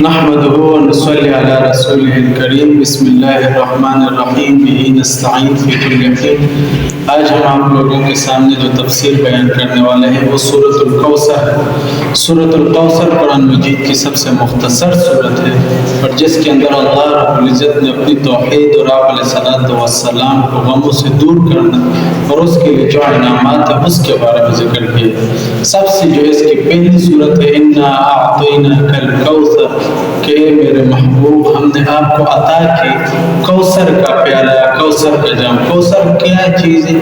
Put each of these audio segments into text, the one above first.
نحمده ونصلي على رسوله الكريم بسم الله الرحمن الرحیم به نستعین فی کل حین۔ آج ہم آپ لوگوں کے سامنے جو تفسیر بیان کرنے والے ہیں وہ سورۃ الکوثر ہے۔ سورۃ الکوثر قرآن مجید کی سب سے مختصر سورت ہے اور جس کے اندر اللہ رب العزت نے اپنی توحید اور آپ علیہ الصلوۃ والسلام کو غموں سے دور کرنا اور اس کے لیے جو انعامات ہیں اس کے بارے میں ذکر کیا۔ سب سے جو اس کی پہلی سورت ہے انا اعطیناک الکوثر، کہ میرے محبوب ہم نے آپ کو عطا کی کوثر کا پیالہ، کوثر کا جام۔ کوثر کیا چیز ہے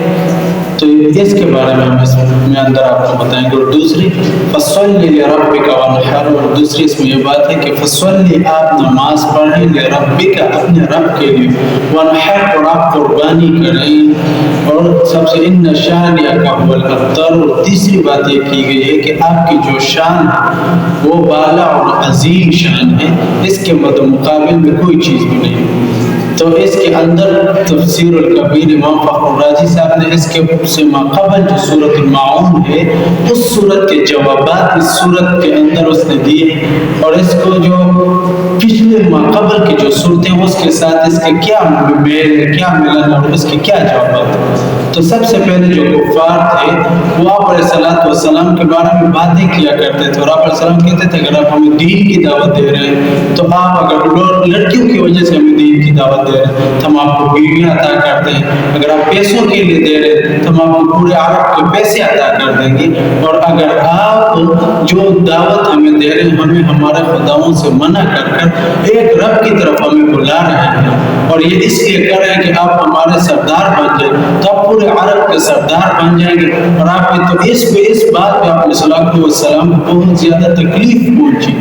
تو اس کے بارے میں ہم اس میں اندر آپ کو بتائیں گے۔ اور دوسری فصلی لربک وانحر، اور دوسری اس میں یہ بات ہے کہ فصلی آپ نماز پڑھیں لربک اپنے رب کے لیے، وانحر اور آپ قربانی کریں، اور سب سے ان شانئک هو الابتر، اور تیسری بات یہ کی گئی ہے کہ آپ کی جو شان ہے وہ بالا اور عظیم شان ہے، اس کے مقابل میں کوئی چیز بھی نہیں۔ تو اس کے اندر تفسیر الکبیر امام فخر الرازی صاحب نے اس کے سے ماقبل جو سورۃ الماعون ہے اس سورت کے جوابات اس سورت کے اندر اس نے دیے، اور اس کو جو پچھلے ماقبل کی جو صورتیں اس کے ساتھ اس کے کیا میل ہے، کیا ملن اور اس کے کیا جوابات ہیں۔ تو سب سے پہلے جو کفار تھے وہ آپ علیہ الصلوۃ والسلام کے بارے میں باتیں کیا کرتے تھے، اور آپ علیہ السلام کہتے تھے اگر آپ ہمیں دین کی دعوت دے رہے ہیں تو آپ اگر لڑکیوں کی وجہ سے ہمیں دین کی دعوت دے رہے ہیں تو ہم آپ کو بیویاں عطا کرتے ہیں، اگر آپ پیسوں کے لیے دے رہے ہیں تو ہم آپ کو پورے عرب کے پیسے عطا کر دیں گے، اور اگر آپ جو دعوت ہمیں دے رہے ہیں ہمیں ہمارے خداؤں سے منع کر کر ایک رب کی طرف ہمیں بلا رہے ہیں اور یہ اس لیے کر رہے ہیں کہ آپ ہمارے سردار بن جائیں تو آپ پورے عرب کے سردار بن جائیں گے، اور آپ تو اس بات پہ آپ علیہ الصلوۃ والسلام کو بہت زیادہ تکلیف پہنچی۔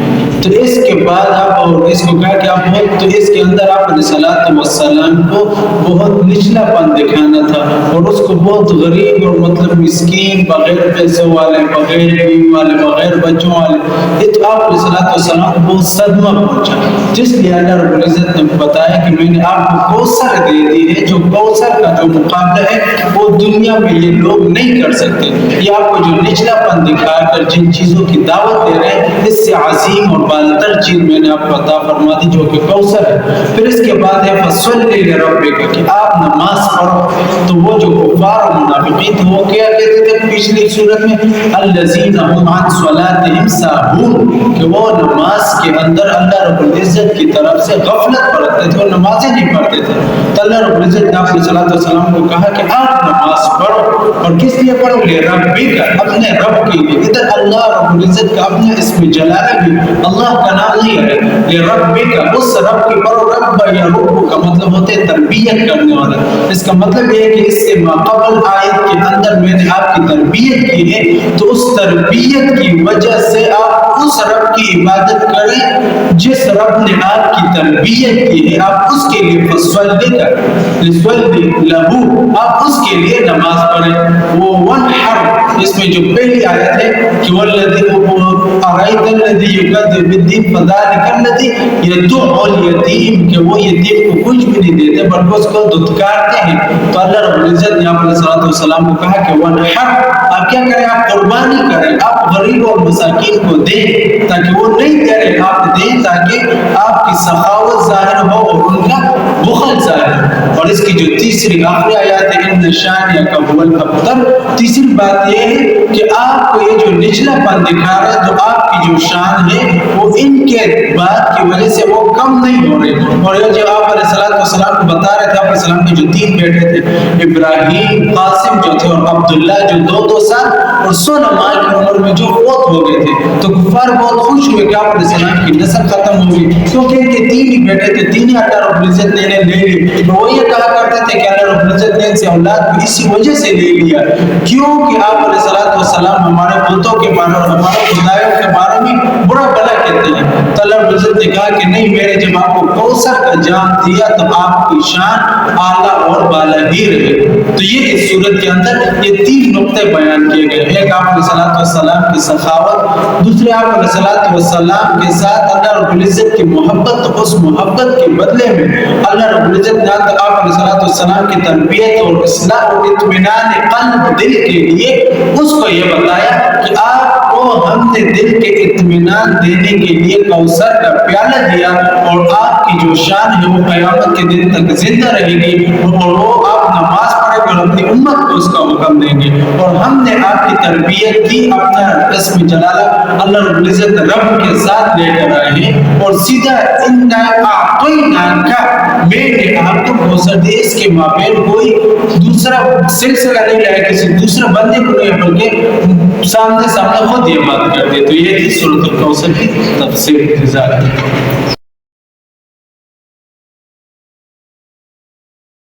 تو اس کے بعد آپ اور اس کو کہا کہ آپ بہت، تو اس کے اندر آپ علیہ الصلوۃ والسلام کو بہت نچلا پن دکھانا تھا اور اس کو بہت غریب اور مطلب مسکین، بغیر پیسے والے، بغیر بیوی والے، بغیر بچوں والے، یہ تو آپ علیہ الصلوۃ والسلام کو بہت صدمہ پہنچا، جس لیے اللہ رب العزت نے بتایا کہ میں نے آپ کو کوثر دے دی ہے، جو کوثر کا جو مقابلہ ہے وہ دنیا میں یہ لوگ نہیں کر سکتے۔ یہ آپ کو جو نچلا پن دکھا کر جن چیزوں کی دعوت دے رہے ہیں اس سے عظیم اور بالتر چیز میں نے آپ کو عطا فرما دی جو کہ کوثر ہے۔ پھر اس کے بعد ہے فصلی لربک، کہ آپ نماز پڑھو۔ تو وہ جو کفار اور منافقین تھے وہ کیا کہتے تھے پچھلی صورت میں الذین هم عن صلاتهم ساہون، کہ وہ نماز کے اندر اللہ رب العزت کی طرف سے غفلت برتتے تھے اور نمازیں نہیں پڑھتے تھے۔ تو اللہ رب العزت نے آپ صلی اللہ علیہ وسلم کو کہا کہ آپ نماز پڑھو، اور کس لیے پڑھو؟ لربک، اپنے رب کے لیے۔ ادھر اللہ رب العزت کا اپنا اسم جلالہ بھی اللہ کا نام نہیں ہے، لربک، اس رب کے پڑھو۔ رب یا رب کا مطلب ہوتا ہے تربیت کرنے والا، اس کا مطلب یہ ہے کہ اس سے ماقبل آیت کے اندر میں نے آپ کی تربیت کی ہے، تو اس تربیت کی وجہ سے آپ اس رب کی عبادت کریں جس رب نے آپ کی تربیت کی ہے، آپ اس کے لیے فصلی لہو، آپ اس کے لیے نماز پڑھیں۔ وہ وانحر، اس میں جو پہلی آیت ہے کہ والذی ارایت الذی یکذب بالدین فذلک الذی یدع الیتیم، کہ وہ یتیم کو کچھ بھی نہیں دیتے بلکہ اس کو دھتکارتے ہیں۔ تو اللہ رب العزت نے آپ علیہ الصلوۃ والسلام کو کہا کہ وانحر، آپ کیا کریں؟ آپ قربانی کریں، آپ غریب اور مساکین کو دیں، تاکہ وہ نہیں کریں، آپ دیں تاکہ آپ کی سخاوت ظاہر ہو اور ان کا بخل ظاہر ہو۔ اور اس کی جو تیسری آخری آیات ہے ان شانئک هو الابتر، تیسری بات یہ ہے کہ آپ کو یہ جو نچلا پن دکھا رہا ہے تو آپ کی جو شان ہے وہ ان کے بات کی وجہ سے وہ کم نہیں ہو رہی۔ اور یہ جو آپ علیہ الصلوۃ والسلام کو بتا رہے تھے، آپ علیہ السلام کے جو تین بیٹے تھے، ابراہیم، قاسم جو تھے اور عبداللہ جو دو سال اور 16 ماہ کی عمر میں جو فوت ہو گئے تھے، تو کفار بہت خوش ہوئے کہ آپ علیہ السلام کی نسل ختم ہو گئی، کیونکہ ان کے تین ہی بیٹے تھے، تین ہی اللہ رب العزت نے لے لی۔ تو وہ یہ کہا کرتے تھے کہ اللہ رب العزت نے ان سے اولاد کو اسی وجہ سے لے لیا کیونکہ آپ علیہ الصلوۃ والسلام ہمارے بتوں کے بارے اور ہمارے خدایوں کے بارے میں برا بھلا کہتے ہیں۔ تو اللہ رب العزت نے کہا کہ نہیں، میں نے جب آپ کو کوثر کا جام دیا تو آپ کی شان اعلیٰ اور بالا ہی رہے۔ تو یہ اس صورت کے اندر یہ تین نقطے بیان کیے گئے، ایک آپ علیہ الصلوۃ والسلام کی سخاوت، دوسرے آپ علیہ الصلوۃ والسلام کے ساتھ اللہ رب العزت کی محبت، تو اس محبت کے بدلے میں اللہ رب العزت نے آپ علیہ الصلوۃ والسلام کی تربیت اور اصلاح اور اطمینان قلب دل کے لیے اس کو یہ بتایا کہ آپ کو ہم نے دل کے اطمینان دینے کے لیے کوثر کا پیالہ دیا، اور آپ کی جو شان ہے وہ قیامت کے دن تک زندہ رہے گی، اور وہ آپ نماز پڑھے گے اور اپنی امت کو اس کا حکم دیں گے، اور ہم نے آپ کی تربیت کی اپنا اسم جلالہ اللہ رب العزت رب کے ساتھ لے کر آئے ہیں، اور سیدھا میں نے آپ کو کوثر دی، اس کے مابین کوئی دوسرا سلسلہ نہیں لایا، کسی دوسرے بندے کو نہیں، بلکہ سامنے خود یہ بات کرتے۔ تو یہ تھی سورۃ الکوثر کی تفسیر۔